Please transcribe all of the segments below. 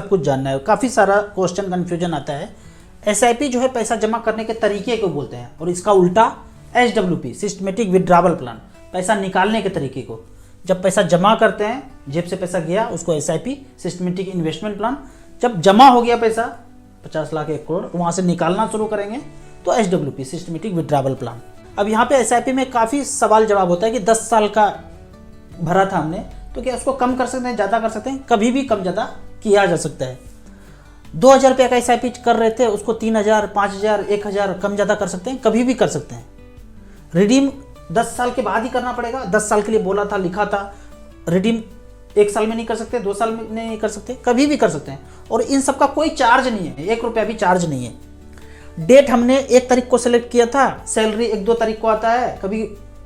सब कुछ जानना है। काफ़ी सारा क्वेश्चन कन्फ्यूजन आता है। एसआईपी जो है पैसा जमा करने के तरीके को बोलते हैं, और इसका उल्टा एसडब्ल्यूपी सिस्टमेटिक विड्रॉवल प्लान, पैसा निकालने के तरीके को। जब पैसा जमा करते हैं, जेब से पैसा गया, उसको एसआईपी सिस्टमेटिक इन्वेस्टमेंट प्लान। जब जमा हो गया पैसा 50 लाख 1 करोड़, वहाँ से निकालना शुरू करेंगे तो एसडब्ल्यूपी सिस्टमेटिक विड्रॉवल प्लान। अब यहाँ पे एसआईपी में काफ़ी सवाल जवाब होता है कि 10 साल का भरा था हमने, तो क्या उसको कम कर सकते हैं, ज़्यादा कर सकते हैं? कभी भी कम ज़्यादा किया जा सकता है। 2000 रुपये का एसआईपी कर रहे थे, उसको 3000, 5000, 1000 कम ज़्यादा कर सकते हैं, कभी भी कर सकते हैं। रिडीम 10 साल के बाद ही करना पड़ेगा। 10 साल के लिए बोला था, लिखा था। रिडीम 1 साल में नहीं कर सकते, 2 साल में नहीं कर सकते, कभी भी कर सकते हैं। और इन सब का कोई चार्ज नहीं है, 1 रुपया भी चार्ज नहीं है। डेट हमने 1 तारीख को सेलेक्ट किया था, सैलरी 1-2 तारीख को आता है, कभी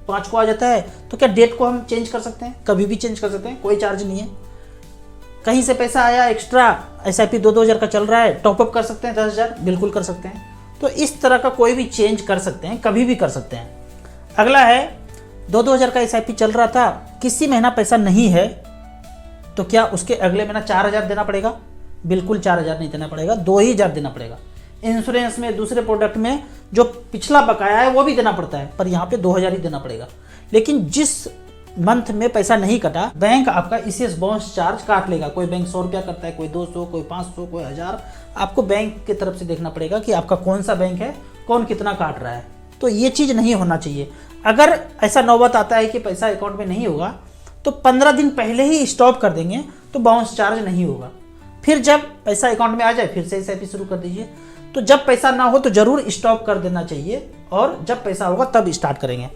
5 को आ जाता है, तो क्या डेट को हम चेंज कर सकते हैं? कभी भी चेंज कर सकते हैं, कोई चार्ज नहीं है। कहीं से पैसा आया एक्स्ट्रा, एसआईपी 2-2000 का चल रहा है, टॉपअप कर सकते हैं 10,000, बिल्कुल कर सकते हैं। तो इस तरह का कोई भी चेंज कर सकते हैं, कभी भी कर सकते हैं। अगला है 2-2000 का एसआईपी चल रहा था, किसी महीना पैसा नहीं है, तो क्या उसके अगले महीना 4000 देना पड़ेगा? बिल्कुल 4000 नहीं देना पड़ेगा, 2000 देना पड़ेगा। इंश्योरेंस में, दूसरे प्रोडक्ट में जो पिछला बकाया है वो भी देना पड़ता है, पर यहाँ पे 2000 ही देना पड़ेगा। लेकिन जिस मंथ में पैसा नहीं कटा, बैंक आपका ईसीएस बाउंस चार्ज काट लेगा। कोई बैंक 100 रुपया करता है, कोई 200, कोई 500, कोई 1000। आपको बैंक की तरफ से देखना पड़ेगा कि आपका कौन सा बैंक है, कौन कितना काट रहा है। तो ये चीज़ नहीं होना चाहिए। अगर ऐसा नौबत आता है कि पैसा अकाउंट में नहीं होगा, तो 15 दिन पहले ही स्टॉप कर देंगे, तो बाउंस चार्ज नहीं होगा। फिर जब पैसा अकाउंट में आ जाए, फिर से एसआईपी शुरू कर दीजिए। तो जब पैसा ना हो तो जरूर स्टॉप कर देना चाहिए, और जब पैसा होगा तब स्टार्ट करेंगे।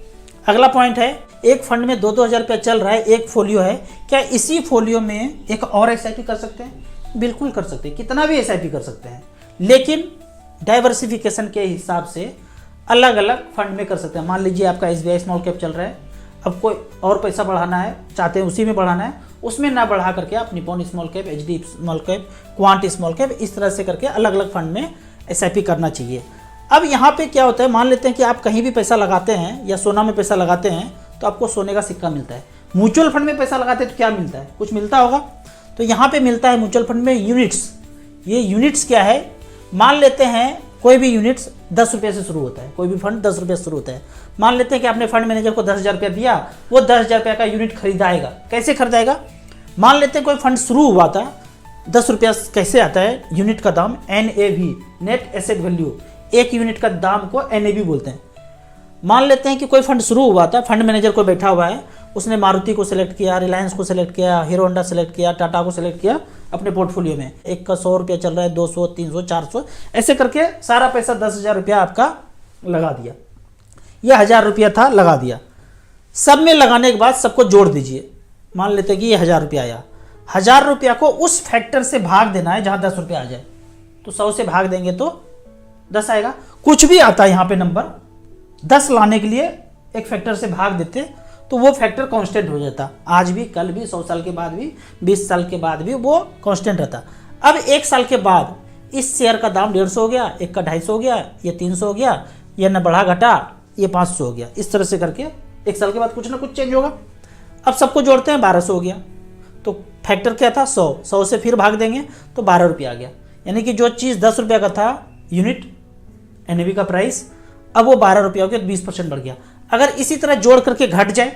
अगला पॉइंट है, एक फंड में 2-2000 रुपया चल रहा है, एक फोलियो है, क्या इसी फोलियो में एक और एसआईपी कर सकते हैं? बिल्कुल कर सकते हैं, कितना भी एसआईपी कर सकते हैं, लेकिन डाइवर्सिफिकेशन के हिसाब से अलग अलग फंड में कर सकते हैं। मान लीजिए आपका एसबीआई स्मॉल कैप चल रहा है, अब कोई और पैसा बढ़ाना है, चाहते हैं उसी में बढ़ाना है, उसमें ना बढ़ा करके आप Nippon small cap, HD small cap, quant small cap, इस तरह से करके अलग अलग फंड में एसआईपी करना चाहिए। अब यहाँ पे क्या होता है, मान लेते हैं कि आप कहीं भी पैसा लगाते हैं या सोना में पैसा लगाते हैं, तो आपको सोने का सिक्का मिलता है। म्यूचुअल फंड में पैसा लगाते हैं तो क्या मिलता है? कुछ मिलता होगा। तो यहाँ पे मिलता है म्यूचुअल फंड में यूनिट्स। ये यूनिट्स क्या है, मान लेते हैं कोई भी यूनिट्स 10 रुपये से शुरू होता है, कोई भी फंड 10 रुपये से शुरू होता है। मान लेते हैं कि आपने फंड मैनेजर को 10,000 रुपया दिया, वो 10,000 रुपये का यूनिट खरीदाएगा। कैसे खरीदाएगा? मान लेते हैं कोई फंड शुरू हुआ था, 10 रुपया कैसे आता है यूनिट का दाम? NAV, net asset value. एक यूनिट का दाम को NAV बोलते हैं। मान लेते हैं कि कोई फंड शुरू हुआ था, फंड मैनेजर को बैठा हुआ है, उसने मारुति को सिलेक्ट किया, रिलायंस को सिलेक्ट किया, हीरो होंडा सिलेक्ट किया, टाटा को सिलेक्ट किया अपने पोर्टफोलियो में। एक का 100 रुपया चल रहा है, 200, 300, 400, ऐसे करके सारा पैसा 10,000 रुपया आपका लगा दिया। यह 1000 रुपया था, लगा दिया। सब में लगाने के बाद सबको जोड़ दीजिए। मान लेते हैं कि ये 1000 रुपया आया। 1000 रुपया को उस फैक्टर से भाग देना है जहाँ 10 रुपया आ जाए। तो 100 से भाग देंगे तो 10 आएगा। कुछ भी आता है यहाँ पे नंबर, 10 लाने के लिए एक फैक्टर से भाग देते तो वो फैक्टर कांस्टेंट हो जाता। आज भी, कल भी, 100 साल के बाद भी, 20 साल के बाद भी वो कांस्टेंट रहता। अब 1 साल के बाद इस शेयर का दाम 150 हो गया, एक का 250 हो गया, ये 300 हो गया, ये न बढ़ा घटा, ये 500 हो गया। इस तरह से करके 1 साल के बाद कुछ ना कुछ चेंज होगा। अब सबको जोड़ते हैं, 1200 हो गया। तो फैक्टर क्या था? 100 से फिर भाग देंगे तो 12 रुपया आ गया। यानी कि जो चीज़ 10 रुपया का था यूनिट NAV का प्राइस, अब वो 12 रुपया हो गया, 20% बढ़ गया। अगर इसी तरह जोड़ करके घट जाए,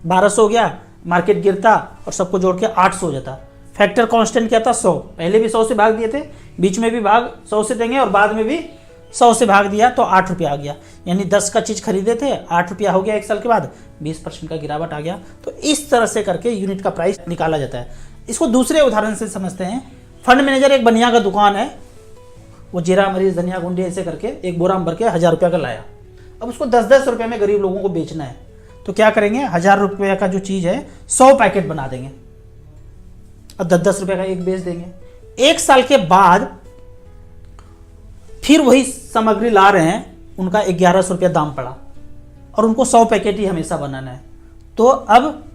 1200 हो गया, मार्केट गिरता और सबको जोड़ के 800 हो जाता। फैक्टर कांस्टेंट क्या था? 100। पहले भी 100 से भाग दिए थे, बीच में भी भाग 100 से देंगे और बाद में भी 100 से भाग दिया तो 8 रुपया आ गया। यानी 10 का चीज़ खरीदे थे, 8 रुपया हो गया 1 साल के बाद, 20% का गिरावट आ गया। तो इस तरह से करके यूनिट का प्राइस निकाला जाता है। इसको दूसरे उदाहरण से समझते हैं। फंड मैनेजर एक बनिया का दुकान है, वो जीरा मरीच धनिया गुंडी ऐसे करके एक बोरा में भर के 1000 रुपया का लाया। अब उसको 10-10 रुपये में गरीब लोगों को बेचना है, तो क्या करेंगे? 1000 रुपये का जो चीज़ है 100 पैकेट बना देंगे और 10-10 रुपये का एक बेच देंगे। 1 साल के बाद फिर वही सामग्री ला रहे हैं, उनका 1100 रुपया दाम पड़ा और उनको 100 पैकेट ही हमेशा बनाना है, तो अब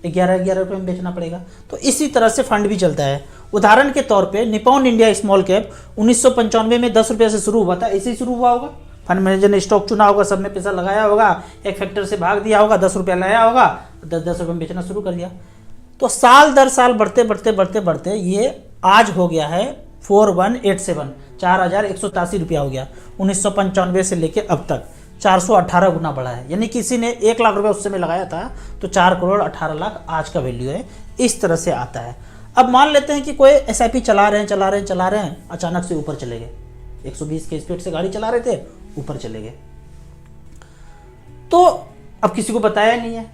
11 रुपये में बेचना पड़ेगा। तो इसी तरह से फंड भी चलता है। उदाहरण के तौर पे निपॉन इंडिया स्मॉल कैप 1995 में 10 रुपये से शुरू हुआ था। ऐसे ही शुरू हुआ होगा, फंड मैनेजर ने स्टॉक चुना होगा, सब में पैसा लगाया होगा, एक फैक्टर से भाग दिया होगा, 10 रुपया लाया होगा, 10-10 रुपये में बेचना शुरू कर दिया। तो साल दर साल बढ़ते बढ़ते बढ़ते बढ़ते ये आज हो गया है 4187, 4187 रुपया हो गया। 1995 से लेके अब तक 418 गुना बढ़ा है। यानी किसी ने 1 लाख रुपया उस समय लगाया था तो 4 करोड़ 18 लाख आज का वैल्यू है। इस तरह से आता है। अब मान लेते हैं कि कोई SIP चला रहे हैं, अचानक से ऊपर चले गए, 120 के स्पीड से गाड़ी चला रहे थे, ऊपर चले गए, तो अब किसी को बताया नहीं है,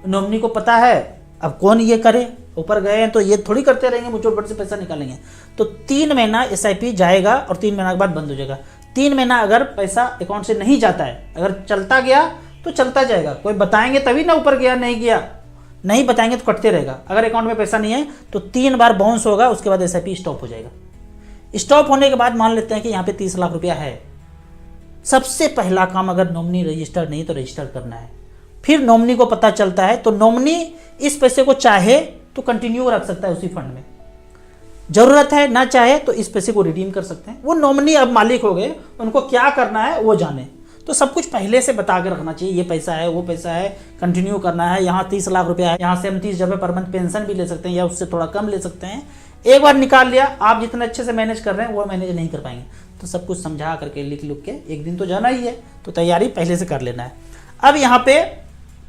नॉमिनी को पता है, अब कौन ये करे, ऊपर गए हैं तो ये थोड़ी करते रहेंगे, म्यूचुअल फंड से पैसा निकालेंगे। तो 3 महीना SIP जाएगा और 3 महीना के बाद बंद हो जाएगा। 3 महीना अगर पैसा अकाउंट से नहीं जाता है, अगर चलता गया तो चलता जाएगा, कोई बताएंगे तभी ना ऊपर गया, नहीं गया, नहीं बताएंगे तो कटते रहेगा। अगर अकाउंट में पैसा नहीं है तो 3 बार बाउंस होगा, उसके बाद SIP स्टॉप हो जाएगा। स्टॉप होने के बाद मान लेते हैं कि यहाँ पे 30 लाख रुपया है। सबसे पहला काम, अगर नॉमिनी रजिस्टर नहीं तो रजिस्टर करना है। फिर नॉमिनी को पता चलता है तो नॉमिनी इस पैसे को चाहे तो कंटिन्यू रख सकता है उसी फंड में, जरूरत है ना चाहे तो इस पैसे को रिडीम कर सकते हैं। वो नॉमिनी अब मालिक हो गए, उनको क्या करना है वो जाने। तो सब कुछ पहले से बता के रखना चाहिए, ये पैसा है, वो पैसा है, कंटिन्यू करना है। यहाँ 30 लाख रुपया है, यहाँ से हम 30,000 रुपये पर मंथ पेंशन भी ले सकते हैं या उससे थोड़ा कम ले सकते हैं। एक बार निकाल लिया, आप जितने अच्छे से मैनेज कर रहे हैं वो मैनेज नहीं कर पाएंगे, तो सब कुछ समझा करके लिख के एक दिन तो जाना ही है, तो तैयारी पहले से कर लेना है। अब यहाँ पे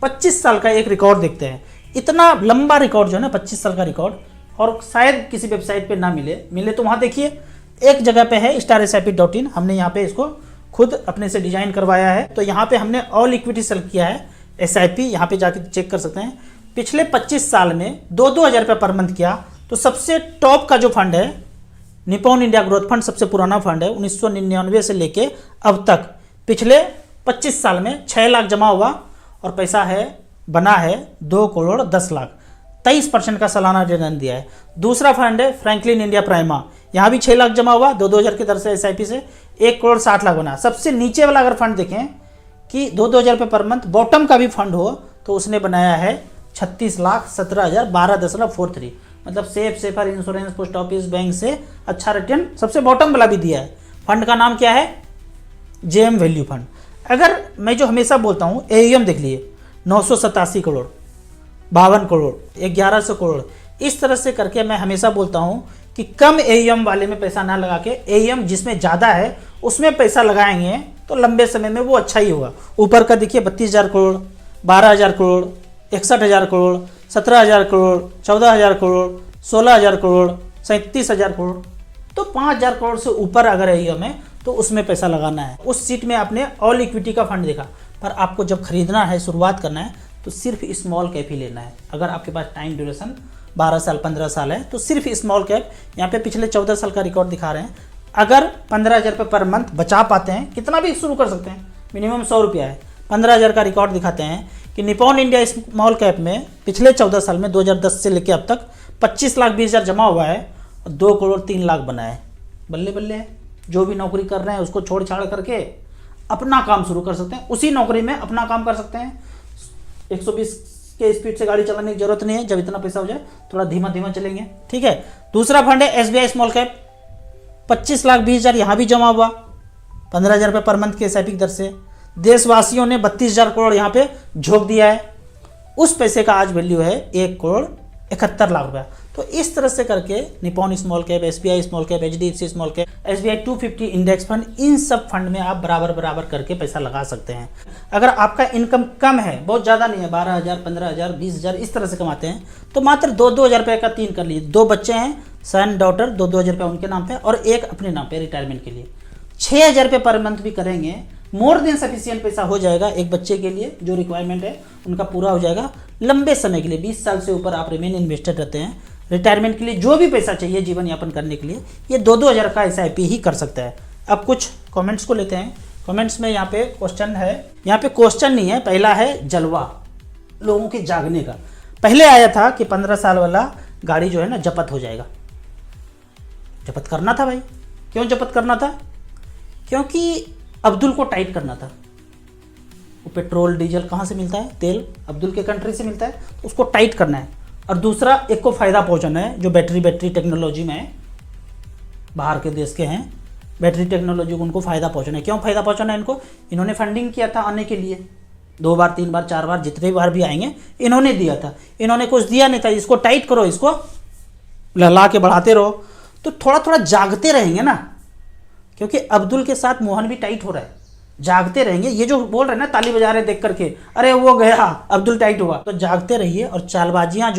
25 साल का एक रिकॉर्ड देखते हैं। इतना लंबा रिकॉर्ड जो है ना, 25 साल का रिकॉर्ड, और शायद किसी वेबसाइट पे ना मिले तो वहाँ देखिए एक जगह पे है starsip.in। हमने यहाँ पे इसको खुद अपने से डिजाइन करवाया है। तो यहाँ पे हमने ऑल इक्विटी सेलेक्ट किया है, SIP, यहाँ पे जाके चेक कर सकते हैं। पिछले 25 साल में 2-2 हज़ार रुपये पर मंथ किया। तो सबसे टॉप का जो फंड है निपॉन इंडिया ग्रोथ फंड, सबसे पुराना फंड है, 1999 से लेके अब तक पिछले 25 साल में 6 लाख जमा हुआ और पैसा है बना है 2 करोड़ 10 लाख, 23% का सालाना रिटर्न दिया है। दूसरा फंड है फ्रैंकलिन इंडिया प्राइमा, यहाँ भी 6 लाख जमा हुआ, 2-2 हज़ार की दर से SIP से 1 करोड़ 60 लाख बना। सबसे नीचे वाला अगर फंड देखें कि 2-2 हज़ार रुपये पर मंथ बॉटम का भी फंड हो तो उसने बनाया है 36 लाख 17,000, 12.43, मतलब safer insurance, post office, bank से अच्छा रिटर्न सबसे बॉटम वाला भी दिया है। फंड का नाम क्या है? JM value fund. अगर मैं जो हमेशा बोलता हूँ AUM देख लिए, 987 करोड़, 52 करोड़, 1100 करोड़, इस तरह से करके मैं हमेशा बोलता हूँ कि कम AUM वाले में पैसा ना लगा के AUM जिसमें ज़्यादा है उसमें पैसा लगाएंगे तो लंबे समय में वो अच्छा ही होगा। ऊपर का देखिए 32,000 करोड़, 12,000 करोड़, 61,000 करोड़, 17,000 करोड़, 14,000 करोड़, 16,000 करोड़, 37,000 करोड़, तो 5,000 करोड़ से ऊपर अगर AUM है तो उसमें पैसा लगाना है। उस सीट में आपने ऑल इक्विटी का फंड देखा, पर आपको जब खरीदना है, शुरुआत करना है तो सिर्फ स्मॉल कैप ही लेना है। अगर आपके पास टाइम ड्यूरेशन 12 साल 15 साल है तो सिर्फ स्मॉल कैप। यहाँ पे पिछले 14 साल का रिकॉर्ड दिखा रहे हैं। अगर 15,000 रुपये पर मंथ बचा पाते हैं, कितना भी शुरू कर सकते हैं, मिनिमम 100 रुपया है, 15,000 का रिकॉर्ड दिखाते हैं कि निपॉन इंडिया स्मॉल कैप में पिछले 14 साल में 2010 से लेकर अब तक 25 लाख 20 हज़ार जमा हुआ है और 2 करोड़ 3 लाख बना है। बल्ले बल्ले है। जो भी नौकरी कर रहे हैं उसको छोड़ छाड़ करके अपना काम शुरू कर सकते हैं, उसी नौकरी में अपना काम कर सकते हैं। 120 के स्पीड से गाड़ी चलाने की जरूरत नहीं है। जब इतना पैसा हो जाए थोड़ा धीमा धीमा चलेंगे, ठीक है। दूसरा फंड है SBI स्मॉल कैप, 25 लाख 20 हज़ार यहाँ भी जमा हुआ, 15,000 रुपये पर मंथ के SIP की दर से। देशवासियों ने 32,000 करोड़ यहाँ पे झोंक दिया है। उस पैसे का आज वैल्यू है 1 करोड़ 71 लाख रुपया। तो इस तरह से करके Nippon small cap, SBI small cap, HDFC small cap, SBI 250 index fund, इन सब फंड में आप बराबर बराबर करके पैसा लगा सकते हैं। अगर आपका इनकम कम है, बहुत ज़्यादा नहीं है, 12,000, 15,000, 20,000 इस तरह से कमाते हैं, तो मात्र 2-2 हज़ार रुपये का 3 कर लीजिए। 2 बच्चे हैं, सन डॉटर, 2-2 हज़ार रुपये उनके नाम पे और एक अपने नाम पे रिटायरमेंट के लिए। 6,000 रुपये पर मंथ भी करेंगे, मोर देन सफिशियंट पैसा हो जाएगा एक बच्चे के लिए। जो रिक्वायरमेंट है उनका पूरा हो जाएगा लंबे समय के लिए। 20 साल से ऊपर आप रिमेन इन्वेस्टेड रहते हैं, रिटायरमेंट के लिए जो भी पैसा चाहिए जीवन यापन करने के लिए, ये 2-2 हज़ार का SIP ही कर सकता है। अब कुछ कमेंट्स को लेते हैं। कमेंट्स में यहाँ पे क्वेश्चन है, यहाँ पे क्वेश्चन नहीं है, पहला है जलवा लोगों के जागने का। पहले आया था कि 15 साल वाला गाड़ी जो है ना जब्त हो जाएगा। जब्त करना था भाई। क्यों जब्त करना था? क्योंकि अब्दुल को टाइट करना था। वो पेट्रोल डीजल कहाँ से मिलता है? तेल अब्दुल के कंट्री से मिलता है, तो उसको टाइट करना है। और दूसरा एक को फ़ायदा पहुँचाना है जो बैटरी टेक्नोलॉजी में है, बाहर के देश के हैं, बैटरी टेक्नोलॉजी को उनको फ़ायदा पहुँचाना है। क्यों फ़ायदा पहुँचाना है इनको? इन्होंने फंडिंग किया था आने के लिए, 2 बार 3 बार 4 बार जितने बार भी आएंगे इन्होंने दिया था। इन्होंने कुछ दिया नहीं था, इसको टाइट करो, इसको ला के बढ़ाते रहो। तो थोड़ा थोड़ा जागते रहेंगे ना, क्योंकि अब्दुल के साथ मोहन भी टाइट हो रहा है, जागते रहेंगे। ये जो बोल रहे हैं ना ताली बजा रहे देख करके, अरे वो गया अब्दुल टाइट हुआ, तो जागते रहिए और चालबाजियां जो